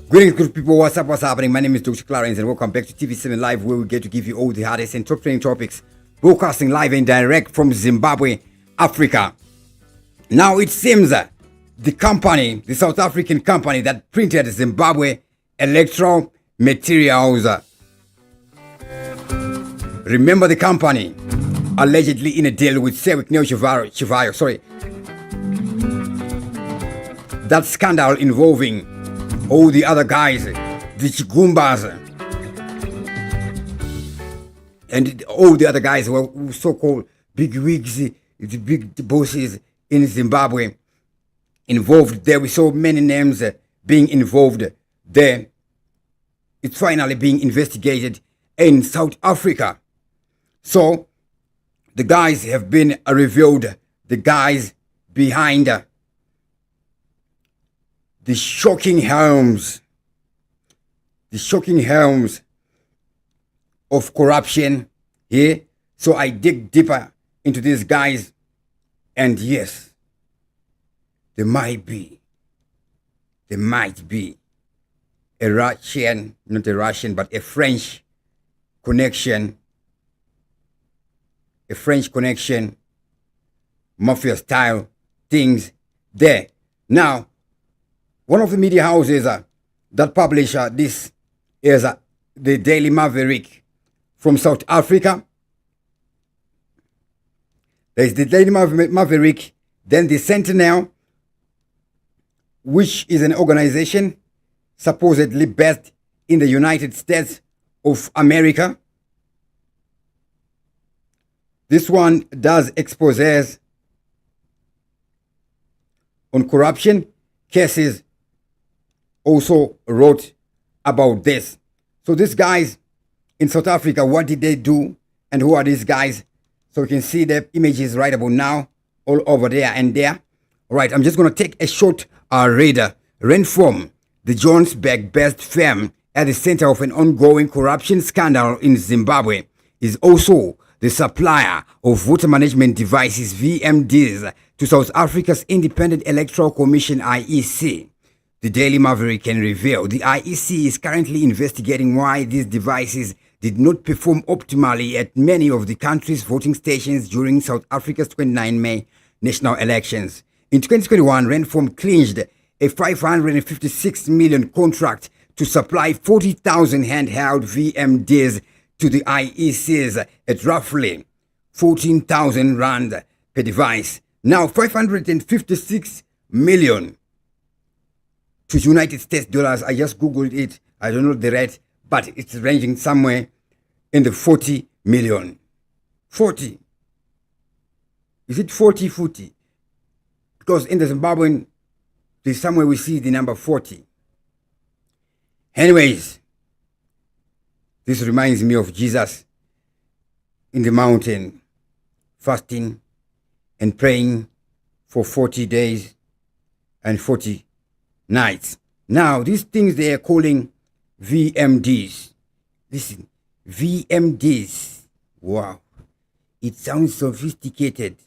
Greetings, good people. What's up? What's happening? My name is Dr. Clarence, and welcome back to TV7 Live, where we get to give you all the hardest and top trending topics, broadcasting live and direct from Zimbabwe, Africa. Now, it seems the company, the South African company that printed Zimbabwe Electoral materials, remember the company, allegedly in a deal with Chivayo, that scandal involving all the other guys, the Chigumbas, and all the other guys were so-called big wigs, the big bosses in Zimbabwe involved there. We saw many names being involved there. It's finally being investigated in South Africa. So the guys have been revealed, the guys behind the shocking helms of corruption here. So I dig deeper into these guys, and yes, there might be a Russian, not a Russian, but a French connection, mafia style things there. Now, one of the media houses that publish this is the Daily Maverick from South Africa. There's the Daily Maverick, then the Sentinel, which is an organization supposedly based in the United States of America. This one does exposés on corruption cases. Also wrote about this. So these guys in South Africa, what did they do and who are these guys? So you can see the images right about now all over there and there. All right, I'm just going to take a short reader. Ren-Form, the Johannesburg-based firm at the center of an ongoing corruption scandal in Zimbabwe, is also the supplier of voter management devices, VMDs, to South Africa's Independent Electoral Commission, IEC. The Daily Maverick can reveal the IEC is currently investigating why these devices did not perform optimally at many of the country's voting stations during South Africa's 29 May national elections. In 2021, Ren-Form clinched a 556 million contract to supply 40,000 handheld VMDs to the IECs at roughly 14,000 rand per device. Now, 556 million to United States dollars. I just Googled it. I don't know the rate, but it's ranging somewhere in the 40 million. 40. Is it 40? Because in the Zimbabwean, there's somewhere we see the number 40. Anyways, this reminds me of Jesus in the mountain, fasting and praying for 40 days and 40 nights. Now, these things they are calling VMDs. Listen, VMDs. Wow. It sounds sophisticated.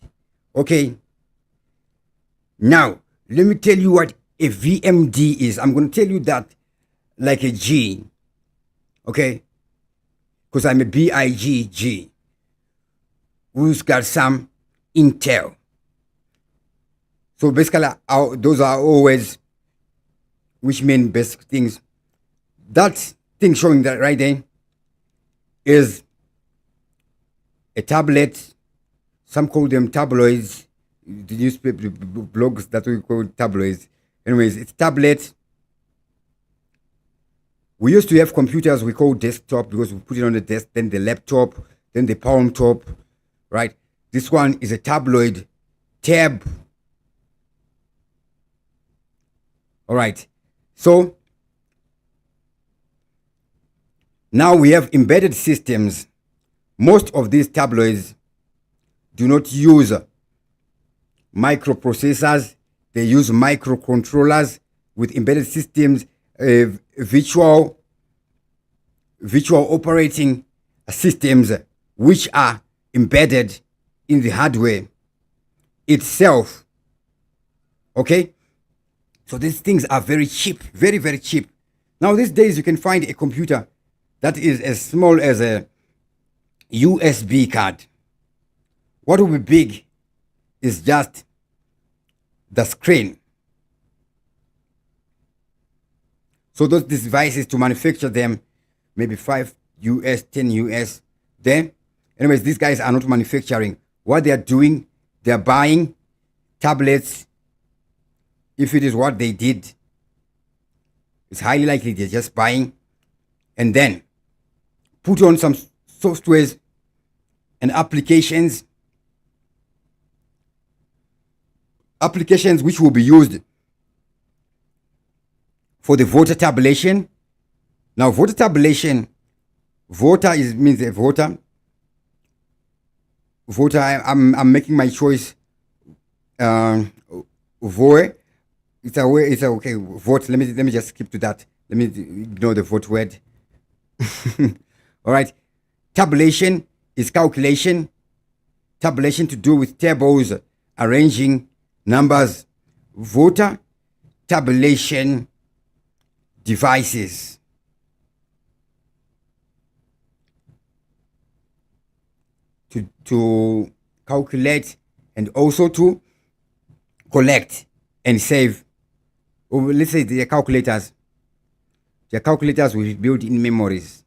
Okay. Now, let me tell you what a VMD is. I'm going to tell you that like a G. Okay. Because I'm a BIGG. Who's got some intel. So basically, those are always which mean basic things. That thing showing that right there is a tablet. Some call them tabloids. The newspaper blogs that we call tabloids. Anyways, it's tablet. We used to have computers we call desktop because we put it on the desk, then the laptop, then the palm top, right? This one is a tabloid tab. All right. So now we have embedded systems. Most of these tabloids do not use microprocessors. They use microcontrollers with embedded systems, virtual operating systems which are embedded in the hardware itself. Okay? So these things are very cheap, very, very cheap. Now these days you can find a computer that is as small as a USB card. What will be big is just the screen. So those devices, to manufacture them, maybe 5 US, 10 US. Then, anyways, these guys are not manufacturing. What they are doing, they are buying tablets. If it is what they did, it's highly likely they're just buying and then put on some softwares and applications which will be used for the voter tabulation. Now, voter tabulation, means a voter. I'm making my choice. Vote. It's a okay. Vote. Let me just skip to that. Let me ignore the vote word. All right. Tabulation is calculation. Tabulation to do with tables, arranging numbers. Voter tabulation devices. To calculate and also to collect and save. Or let's say the calculators. The calculators will be built in memories.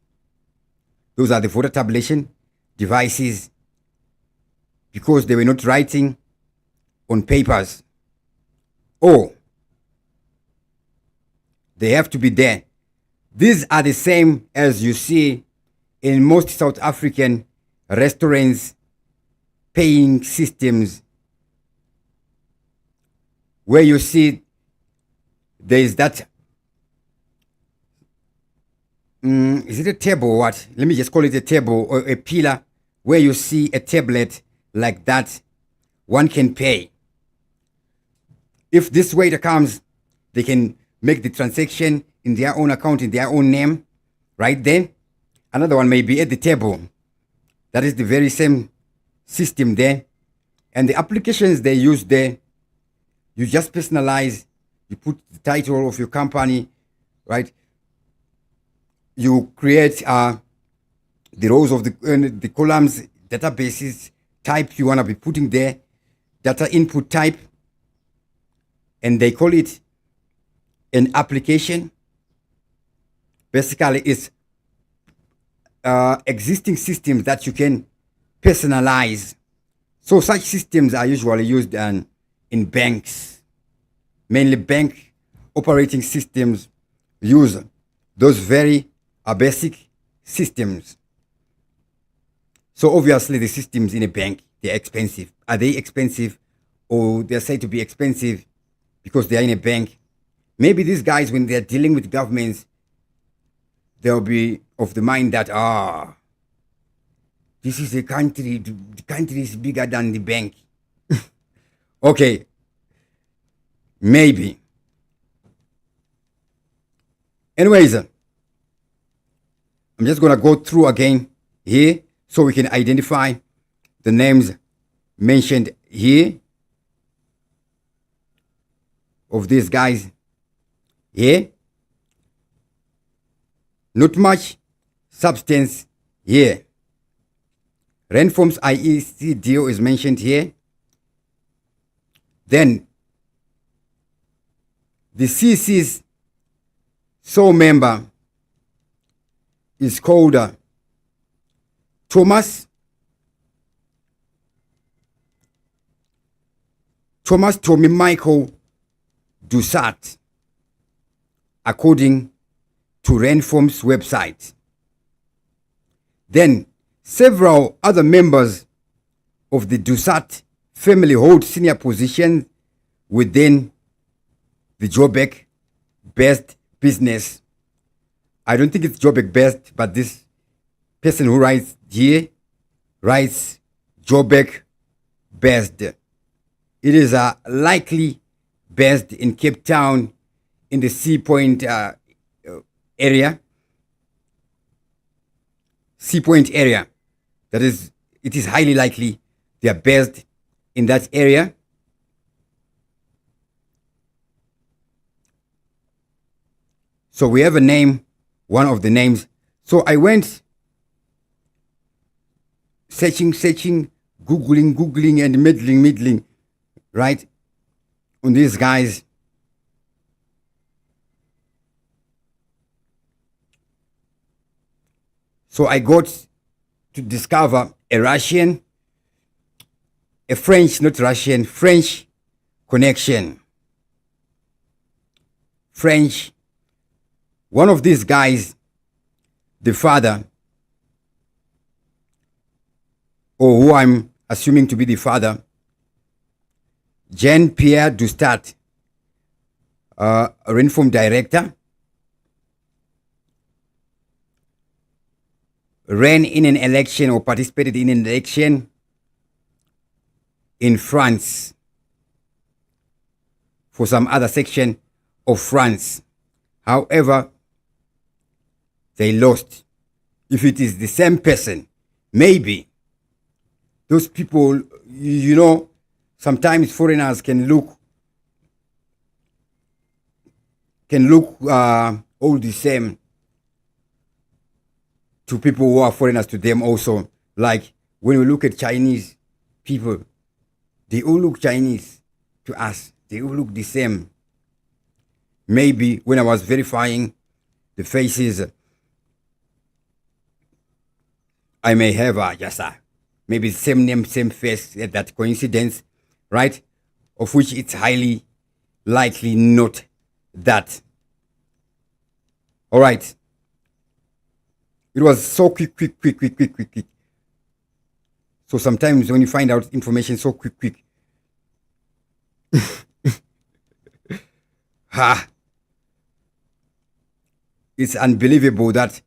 Those are the voter tabulation devices, because they were not writing on papers. Or they have to be there. These are the same as you see in most South African restaurants, paying systems, where you see there is that, is it a table or what? Let me just call it a table or a pillar, where you see a tablet like that, one can pay. If this waiter comes, they can make the transaction in their own account, in their own name, right then. Another one may be at the table. That is the very same system there. And the applications they use there, you just personalize, you put the title of your company, right? You create the rows of the columns, databases, type you want to be putting there, data input type, and they call it an application. Basically, it's existing systems that you can personalize. So such systems are usually used in banks. Mainly bank operating systems use those very basic systems. So obviously the systems in a bank, they're expensive. Are they expensive, or they're said to be expensive because they're in a bank? Maybe these guys, when they're dealing with governments, they'll be of the mind that, this is a country, the country is bigger than the bank. Okay, maybe. Anyways, I'm just going to go through again here so we can identify the names mentioned here of these guys here. Not much substance here. Ren-Form's IEC deal is mentioned here. Then the CC's sole member is called Thomas Tommy Michael Dusat, according to Ren-Form's website. Then several other members of the Dusat family hold senior positions within the Joburg-based business. I don't think it's Joburg-based, but this person who writes here writes Joburg-based. It is likely based in Cape Town in the Sea Point area. Sea Point area. That is, it is highly likely they are based in that area. So we have a name, one of the names. So I went searching, Googling, and middling, right, on these guys. So I got to discover a Russian, a French, not Russian, French connection. French. One of these guys, the father, or who I'm assuming to be the father, Jean-Pierre Dustat, a Ren-Form director, ran in an election or participated in an election in France for some other section of France. However, they lost. If it is the same person, maybe those people, you know, sometimes foreigners can look all the same to people who are foreigners to them also. Like when we look at Chinese people, they all look Chinese to us. They all look the same. Maybe when I was verifying the faces, I may have just maybe same name, same face, that coincidence, right? Of which it's highly likely not that. All right. It was so quick. So sometimes when you find out information so quick, it's unbelievable that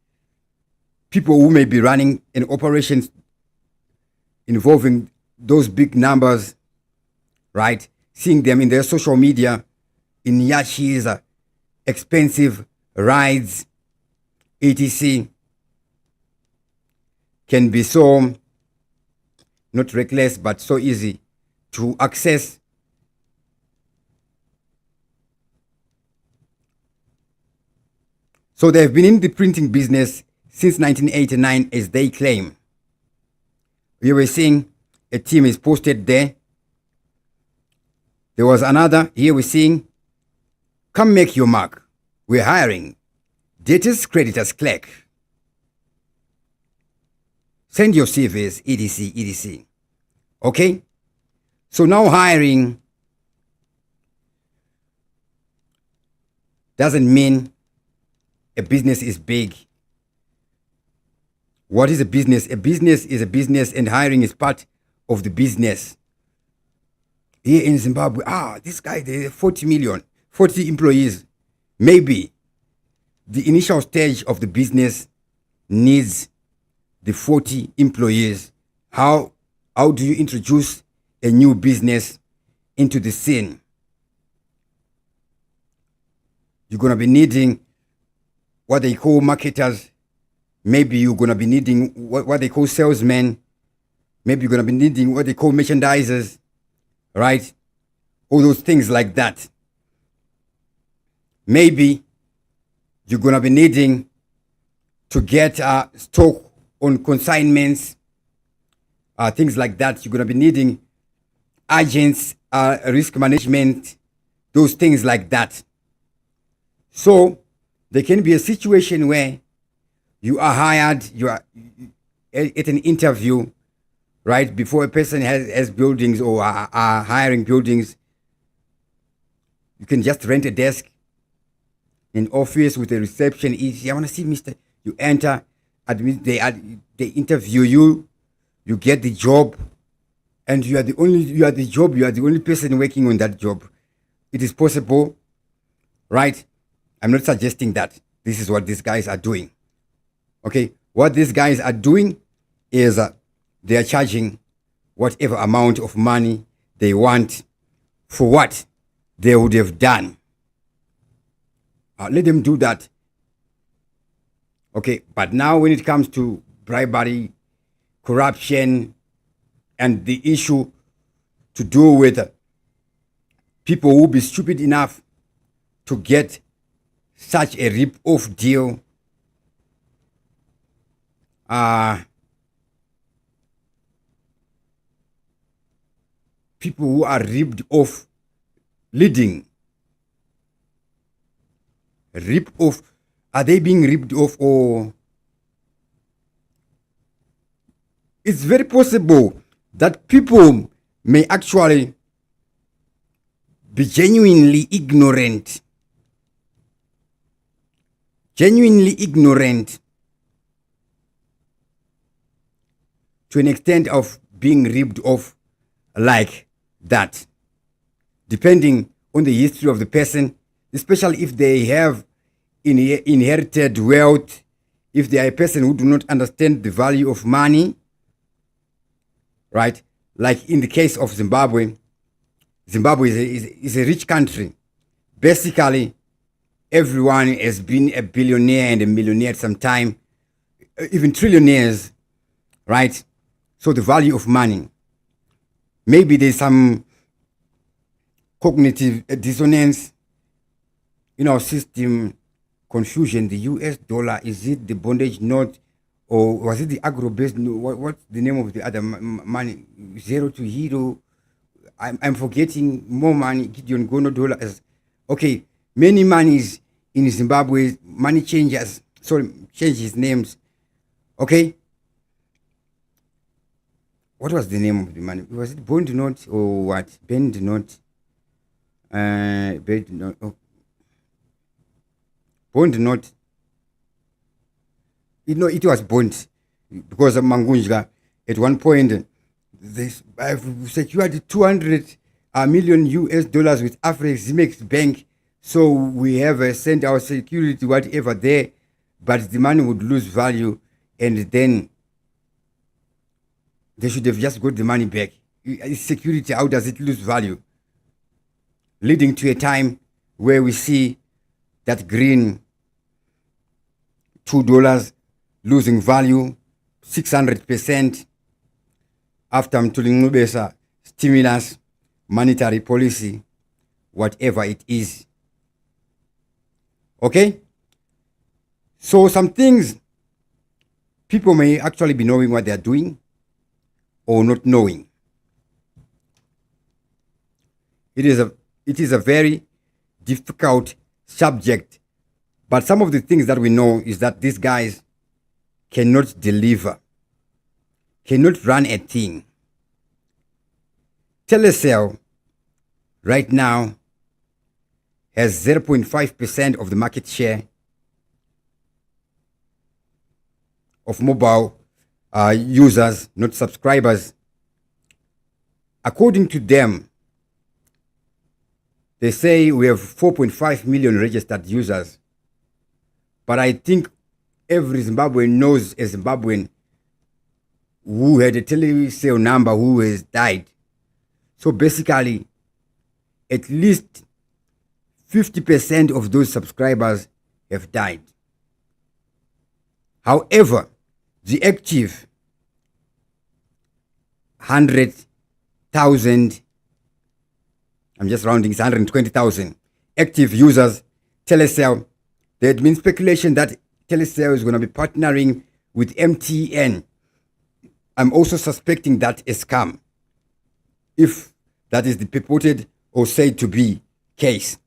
people who may be running an operation involving those big numbers, right? Seeing them in their social media, in yachis, expensive rides, etc., can be so, not reckless, but so easy to access. So they've been in the printing business since 1989, as they claim. We were seeing a team is posted there. There was another. Here we're seeing, come make your mark. We're hiring. Debtors, creditors, clerk. Send your CVs, etc. Okay? So now hiring doesn't mean a business is big. What is a business? A business is a business, and hiring is part of the business. Here in Zimbabwe, this guy, they 40 million, 40 employees. Maybe the initial stage of the business needs the 40 employees. How do you introduce a new business into the scene? You're going to be needing what they call marketers. Maybe you're going to be needing what they call salesmen. Maybe you're going to be needing what they call merchandisers, right? All those things like that. Maybe you're going to be needing to get stock on consignments, things like that. You're going to be needing agents, risk management, those things like that. So there can be a situation where you are hired, you are at an interview, right? Before a person has buildings or are hiring buildings, you can just rent a desk, an office with a reception. I want to see Mr. You enter, they interview you, you get the job, and you are the only person working on that job. It is possible, right? I'm not suggesting that this is what these guys are doing. Okay, what these guys are doing is they are charging whatever amount of money they want for what they would have done. Let them do that. Okay, but now when it comes to bribery, corruption, and the issue to do with people who will be stupid enough to get such a rip-off deal. People who are ripped off, leading. Rip off. Are they being ripped off, or it's very possible that people may actually be genuinely ignorant. Genuinely ignorant to an extent of being ripped off like that, depending on the history of the person, especially if they have inherited wealth, if they are a person who do not understand the value of money, right? Like in the case of Zimbabwe. Zimbabwe is a rich country. Basically, everyone has been a billionaire and a millionaire at some time, even trillionaires, right? So the value of money. Maybe there's some cognitive dissonance in our system, confusion. The US dollar, is it the bondage note, or was it the agro-based? What's the name of the other money? Zero to hero. I'm forgetting more money. Gideon Gono dollar. Okay, many monies in Zimbabwe. Money changes. Sorry, change his names. Okay. What was the name of the money? Was it bond note or what? Bend note. Bend note. Oh. Bond note. It was bond, because of Mangunjga. At one point, I've secured 200 million US dollars with Afreximbank Bank, so we have sent our security whatever there, but the money would lose value, and then they should have just got the money back. Security, how does it lose value? Leading to a time where we see that green $2 losing value 600% after Mtulingubesa stimulus, monetary policy, whatever it is. Okay? So some things, people may actually be knowing what they are doing or not knowing. It is a very difficult subject, but some of the things that we know is that these guys cannot deliver, cannot run a thing. Telecel right now has 0.5% of the market share of mobile users, not subscribers. According to them, they say we have 4.5 million registered users. But I think every Zimbabwean knows a Zimbabwean who had a telecell number who has died. So basically, at least 50% of those subscribers have died. However, the active 100,000, I'm just rounding, it's 120,000 active users, Telecel. There had been speculation that Telecel is going to be partnering with MTN. I'm also suspecting that a scam, if that is the purported or said to be case.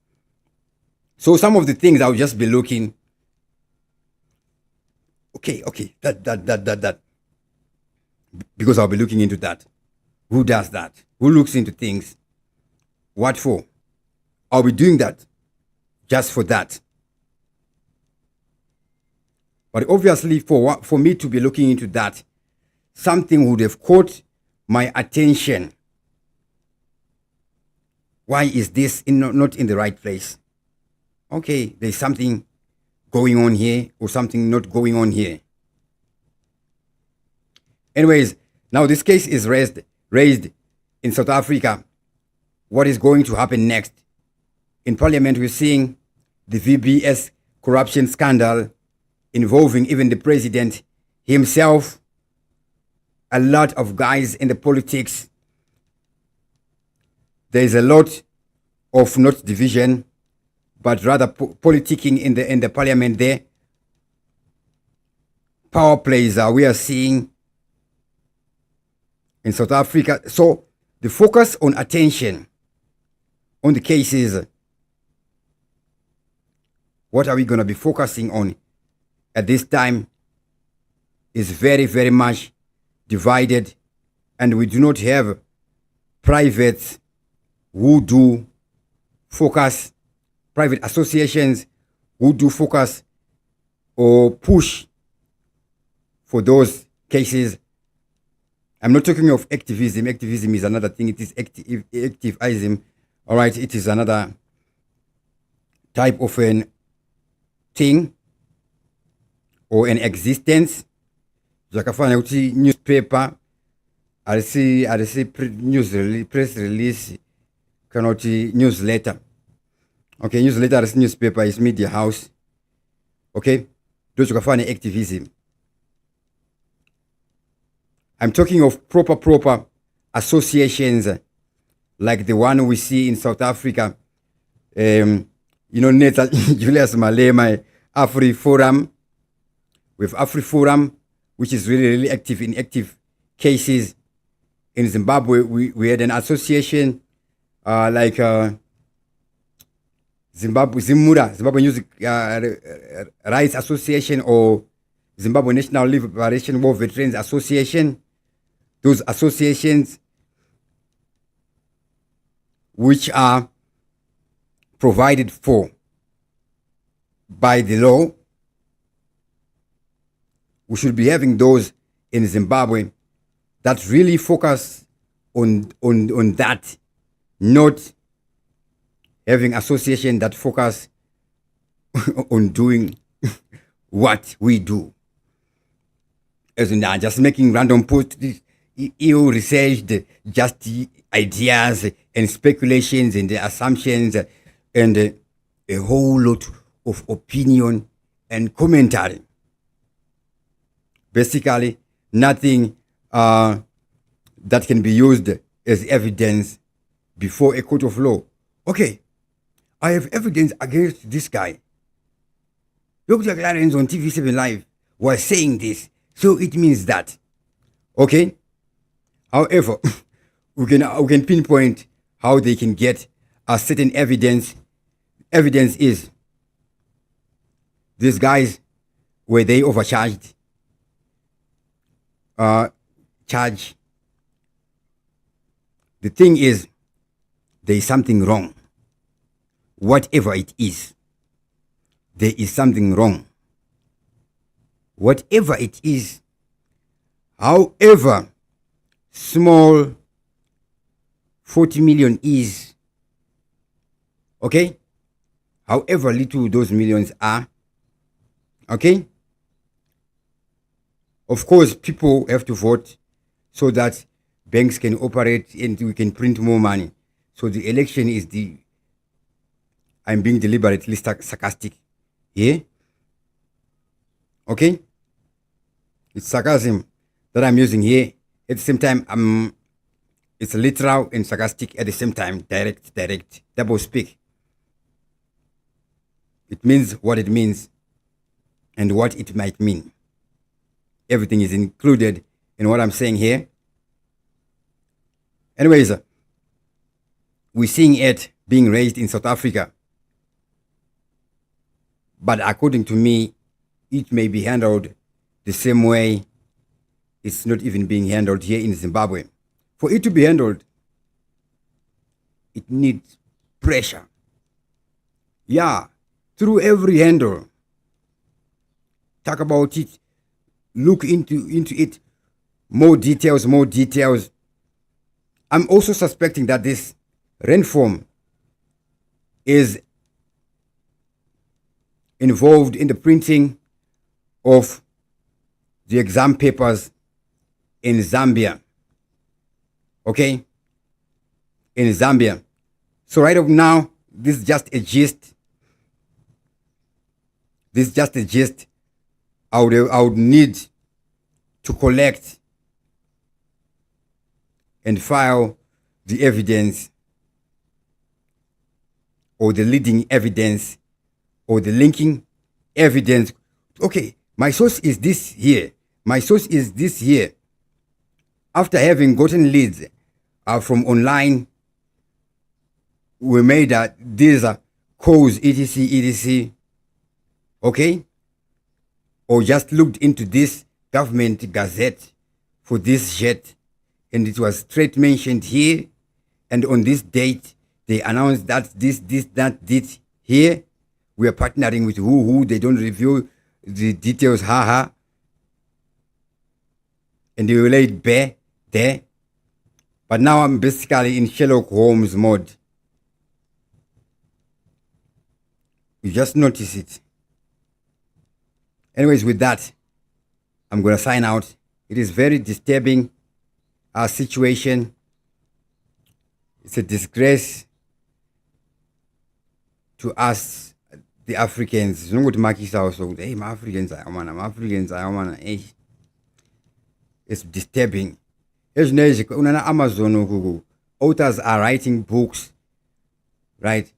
So some of the things I'll just be looking. Okay, that. Because I'll be looking into that. Who does that? Who looks into things? What for? I'll be doing that just for that. But obviously, for me to be looking into that, something would have caught my attention. Why is this not in the right place? Okay, there's something going on here or something not going on here. Anyways, now this case is raised in South Africa. What is going to happen next? In Parliament, we're seeing the VBS corruption scandal involving even the president himself, a lot of guys in the politics. There is a lot of not division, but rather politicking in the parliament there. Power plays we are seeing in South Africa. So the focus on attention on the cases, what are we going to be focusing on at this time, is very, very much divided, and we do not have privates who do focus, private associations who do focus or push for those cases. I'm not talking of activism. Activism is another thing. It is activism. All right, it is another type of an thing or an existence. Jakafanya uti newspaper, alisi press release, kanoti newsletter. Okay, newsletter is newspaper, is media house. Okay, those jakafanya activism. I'm talking of proper associations like the one we see in South Africa. Neta Julius Malema, Afri-Forum. With Afri-Forum, which is really active in active cases. In Zimbabwe, we had an association like Zimbabwe Music Rights Association, or Zimbabwe National Liberation War Veterans Association. Those associations which are provided for by the law, we should be having those in Zimbabwe that really focus on that, not having association that focus on doing what we do. As in just making random posts, ill-researched, just ideas and speculations and assumptions and a whole lot of opinion and commentary. Basically, nothing that can be used as evidence before a court of law. Okay, I have evidence against this guy. Dr. Clarence on TV7 Live was saying this, so it means that. Okay? However, we can pinpoint how they can get a certain evidence. Evidence is these guys, were they overcharged? Charge. The thing is, there is something wrong. Whatever it is, there is something wrong. Whatever it is, however small 40 million is, okay? However little those millions are, okay? Of course, people have to vote so that banks can operate and we can print more money. So the election is I'm being deliberately sarcastic. Yeah? Okay? It's sarcasm that I'm using here. At the same time, it's literal and sarcastic at the same time. Direct, double speak. It means what it means and what it might mean. Everything is included in what I'm saying here. Anyways, we're seeing it being raised in South Africa. But according to me, it may be handled the same way it's not even being handled here in Zimbabwe. For it to be handled, it needs pressure. Yeah, through every handle. Talk about it. Look into it. More details. I'm also suspecting that this Ren-Form is involved in the printing of the exam papers in Zambia. Okay? In Zambia. So right up now, this is just a gist. I would need to collect and file the evidence or the leading evidence or the linking evidence. Okay, my source is this here. My source is this here. After having gotten leads from online, we made that these are codes, etc, etc. Okay? Or just looked into this government gazette for this jet, and it was straight mentioned here, and on this date they announced that this, that, did here. We are partnering with who, they don't reveal the details, haha. And they laid bare there. But now I'm basically in Sherlock Holmes mode. You just notice it. Anyways, with that, I'm going to sign out. It is very disturbing, our situation. It's a disgrace to us, the Africans. You know what Makis also, hey, my Africans, hey. It's disturbing. Amazon, authors are writing books, right?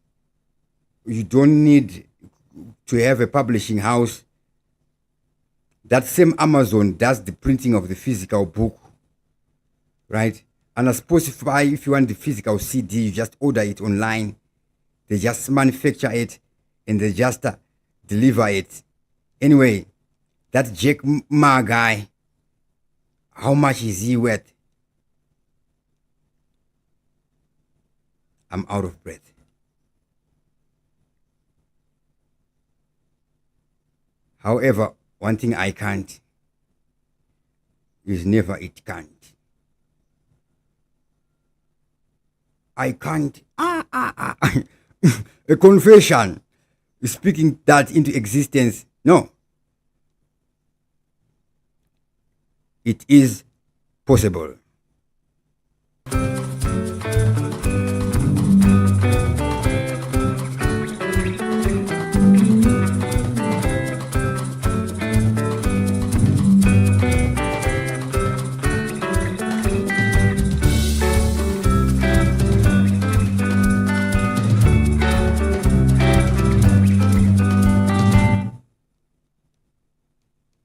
You don't need to have a publishing house. That same Amazon does the printing of the physical book, right? And as Spotify, if you want the physical CD, you just order it online. They just manufacture it and they just deliver it. Anyway, that Jack Ma guy, how much is he worth? I'm out of breath. However, one thing I can't is never it can't. I can't. A confession, speaking that into existence. No. It is possible.